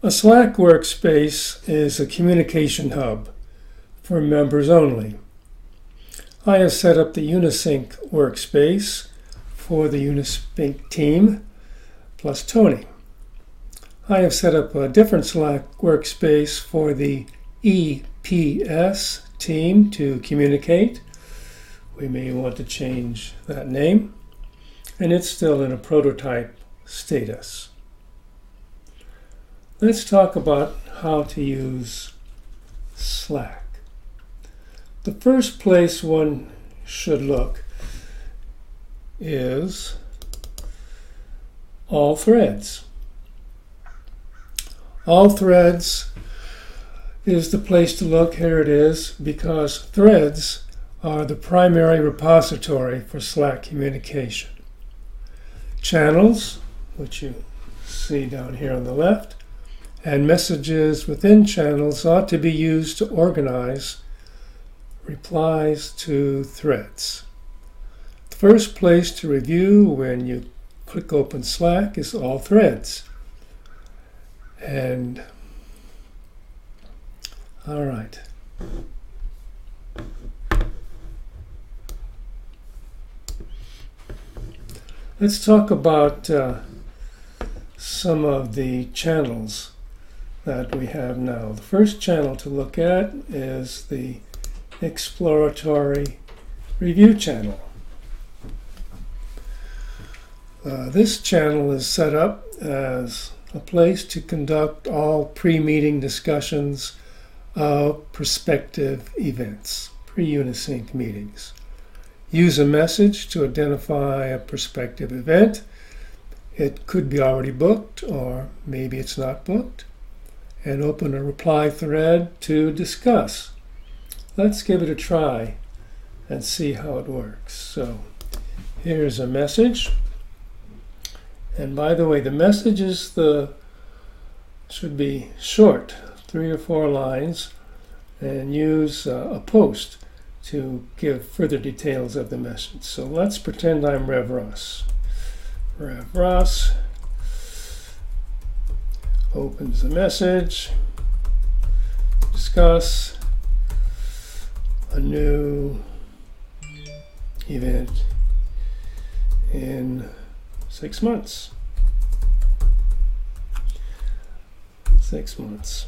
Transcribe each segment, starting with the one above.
A Slack workspace is a communication hub for members only. I have set up the UniSync workspace for the UniSync team, plus Tony. I have set up a different Slack workspace for the EPS team to communicate. We may want to change that name, and it's still in a prototype status. Let's talk about how to use Slack. The first place one should look is All Threads. All Threads is the place to look. Here it is, because threads are the primary repository for Slack communication. Channels, which you see down here on the left, and messages within channels ought to be used to organize replies to threads. The first place to review when you click open Slack is All Threads. And all right. Let's talk about some of the channels that we have now. The first channel to look at is the Exploratory Review channel. This channel is set up as a place to conduct all pre-meeting discussions of prospective events, pre-UniSync meetings. Use a message to identify a prospective event. It could be already booked, or maybe it's not booked, and open a reply thread to discuss. Let's give it a try and see how it works. So here's a message. And by the way, the message should be short, 3 or 4 lines, and use a post to give further details of the message. So let's pretend I'm Rev Russ. Rev Russ opens the message, discuss a new event in 6 months. 6 months.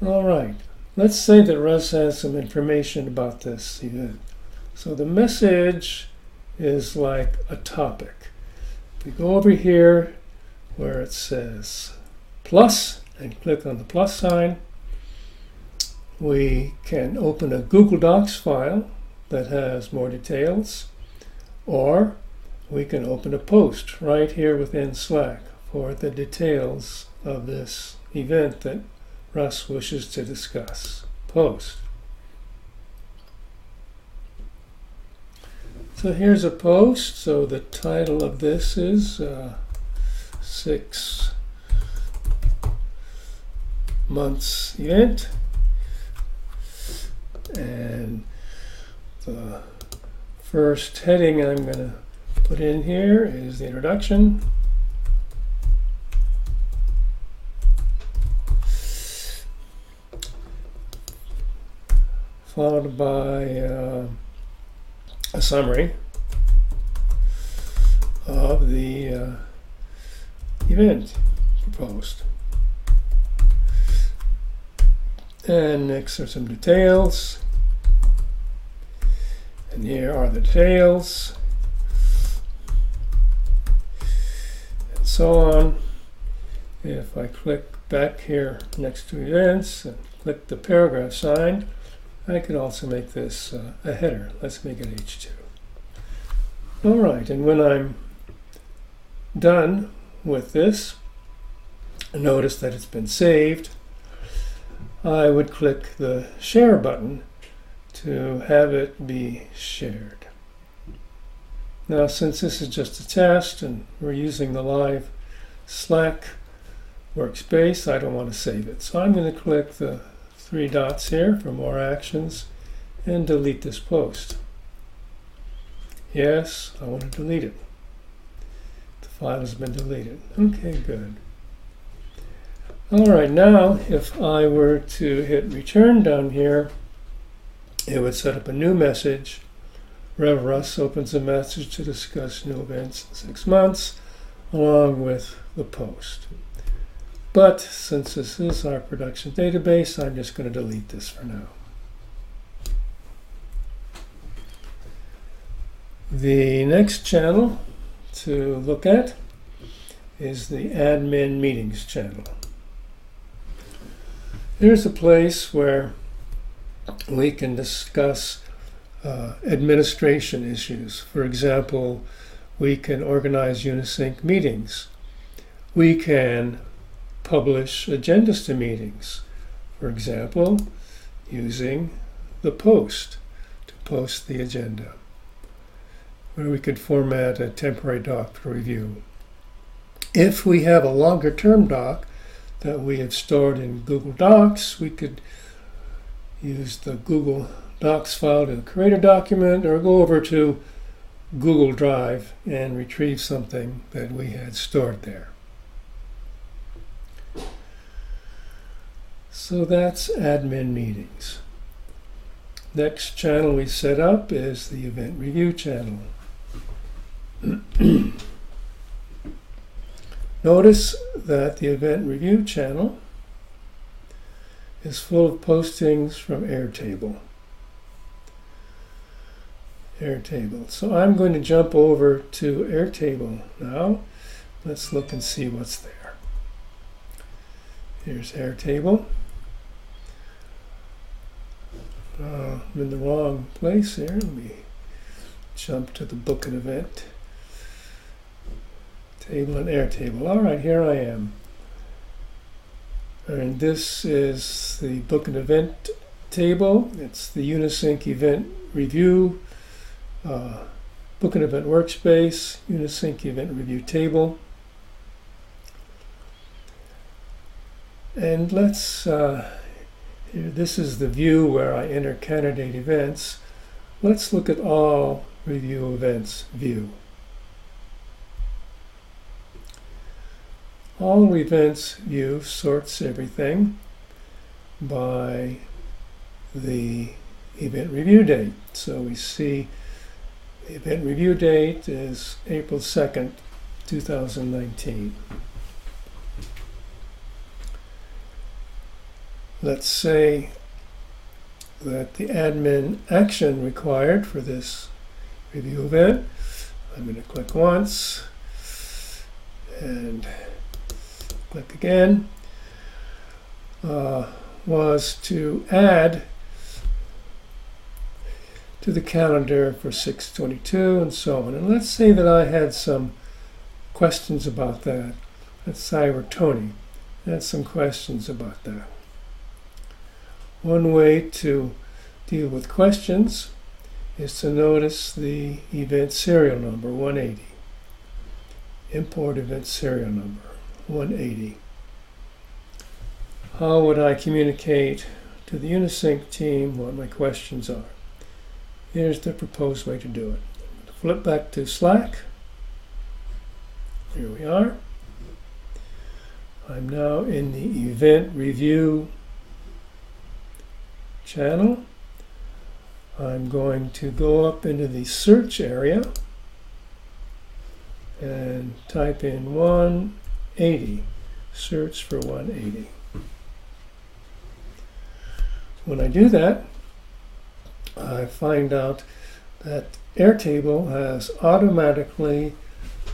All right. Let's say that Russ has some information about this event. So the message is like a topic. If we go over here where it says plus and click on the plus sign, we can open a Google Docs file that has more details, or we can open a post right here within Slack for the details of this event that Russ wishes to discuss. Post. So here's a post. So the title of this is 6 months event. And the first heading I'm going to put in here is the introduction. Followed by a summary of the event proposed. And next are some details. And here are the details. And so on. If I click back here next to events and click the paragraph sign, I can also make this a header. Let's make it H2. All right, and when I'm done with this, notice that it's been saved. I would click the share button to have it be shared. Now, since this is just a test and we're using the live Slack workspace, I don't want to save it. So I'm going to click the 3 dots here for more actions and delete this post. Yes, I want to delete it. The file has been deleted. Okay, good. All right, now if I were to hit return down here, it would set up a new message. Rev Russ opens a message to discuss new events in 6 months, along with the post. But since this is our production database, I'm just going to delete this for now. The next channel to look at is the admin meetings channel. Here's a place where we can discuss administration issues. For example, we can organize UniSync meetings. We can publish agendas to meetings. For example, using the post to post the agenda, where we could format a temporary doc for review. If we have a longer term doc that we have stored in Google Docs, we could use the Google Docs file to create a document, or go over to Google Drive and retrieve something that we had stored there. So that's admin meetings. Next channel we set up is the event review channel. Notice that the event review channel is full of postings from Airtable. So I'm going to jump over to Airtable now. Let's look and see what's there. Here's Airtable. I'm in the wrong place here. Let me jump to the book and event table and Airtable. All right, here I am. And this is the book and event table. It's the UniSync event review, book and event workspace, UniSync event review table. And let's, this is the view where I enter candidate events. Let's look at all review events view. All events view sorts everything by the event review date. So we see the event review date is April 2nd, 2019. Let's say that the admin action required for this review event, I'm going to click once and click again, was to add to the calendar for 6/22 and so on. And let's say that I had some questions about that. Let's say I were Tony. I had some questions about that. One way to deal with questions is to notice the event serial number, 180. Import event serial number, 180. How would I communicate to the UniSync team what my questions are? Here's the proposed way to do it. Flip back to Slack. Here we are. I'm now in the event review channel. I'm going to go up into the search area and type in 180. Search for 180. When I do that, I find out that Airtable has automatically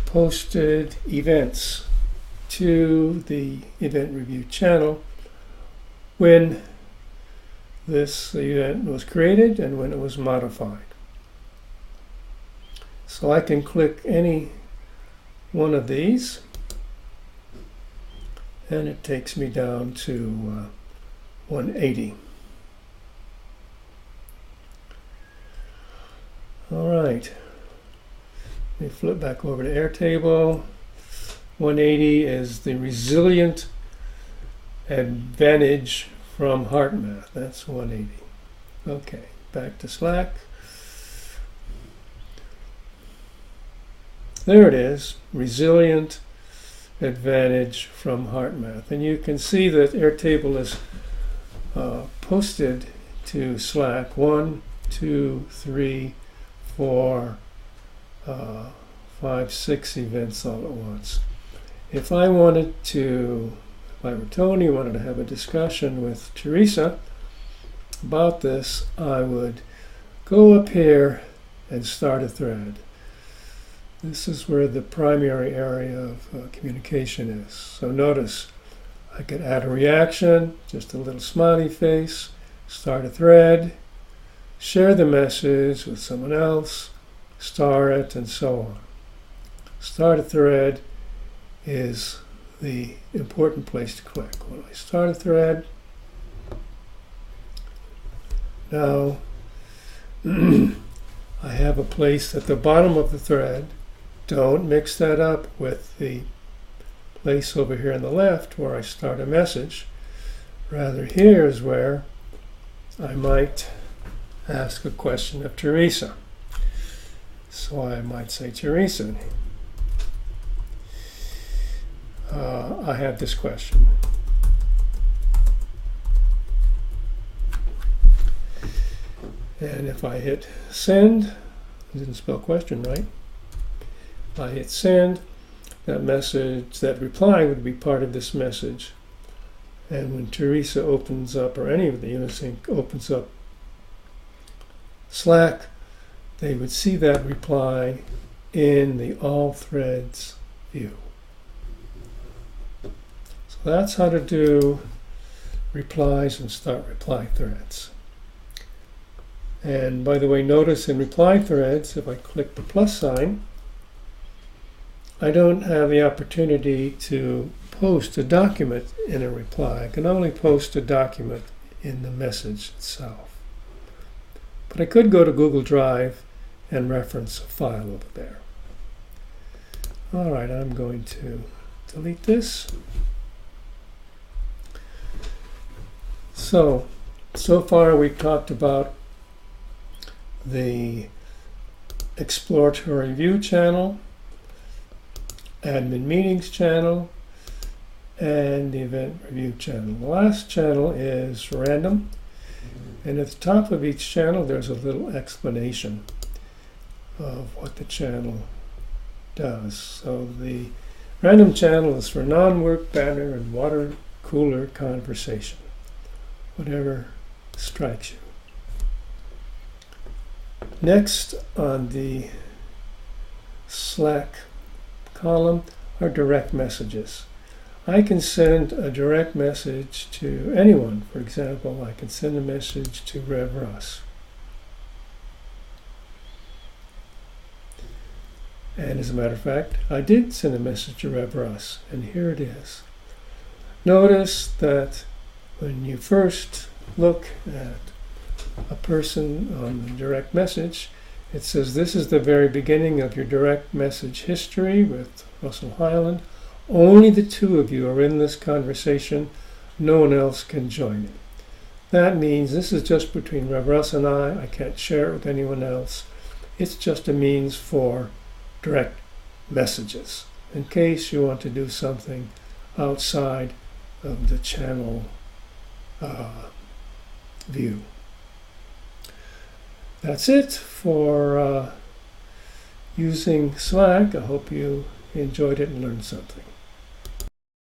posted events to the event review channel when this event was created and when it was modified. So I can click any one of these and it takes me down to 180. All right, let me flip back over to Airtable. 180 is the resilient advantage from HeartMath. That's 180. Okay, back to Slack. There it is, resilient advantage from HeartMath. And you can see that Airtable is posted to Slack 1, 2, 3, 4, 5, 6 events all at once. If I were Tony, wanted to have a discussion with Teresa about this, I would go up here and start a thread. This is where the primary area of communication is. So notice, I could add a reaction, just a little smiley face, start a thread, share the message with someone else, star it, and so on. Start a thread is the important place to click. When I start a thread, now I have a place at the bottom of the thread. Don't mix that up with the place over here on the left where I start a message. Rather, here is where I might ask a question of Teresa. So I might say, Teresa, I have this question. And if I hit send, I didn't spell question right. If I hit send, that message, that reply would be part of this message. And when Teresa opens up, or any of the UniSync opens up Slack, they would see that reply in the all threads view. So that's how to do replies and start reply threads. And by the way, notice in reply threads, if I click the plus sign, I don't have the opportunity to post a document in a reply. I can only post a document in the message itself. But I could go to Google Drive and reference a file over there. All right, I'm going to delete this. So far we've talked about the exploratory view channel, admin meetings channel, and the event review channel. The last channel is random, and at the top of each channel there's a little explanation of what the channel does. So the random channel is for non-work banner and water cooler conversation, whatever strikes you. Next on the Slack column are direct messages. I can send a direct message to anyone. For example, I can send a message to Rev Russ. And as a matter of fact, I did send a message to Rev Russ, and here it is. Notice that when you first look at a person on the direct message, it says this is the very beginning of your direct message history with Russell Highland. Only the two of you are in this conversation. No one else can join it. That means this is just between Rev Russ and I. I can't share it with anyone else. It's just a means for direct messages in case you want to do something outside of the channel view. That's it for using Slack. I hope you enjoyed it and learned something.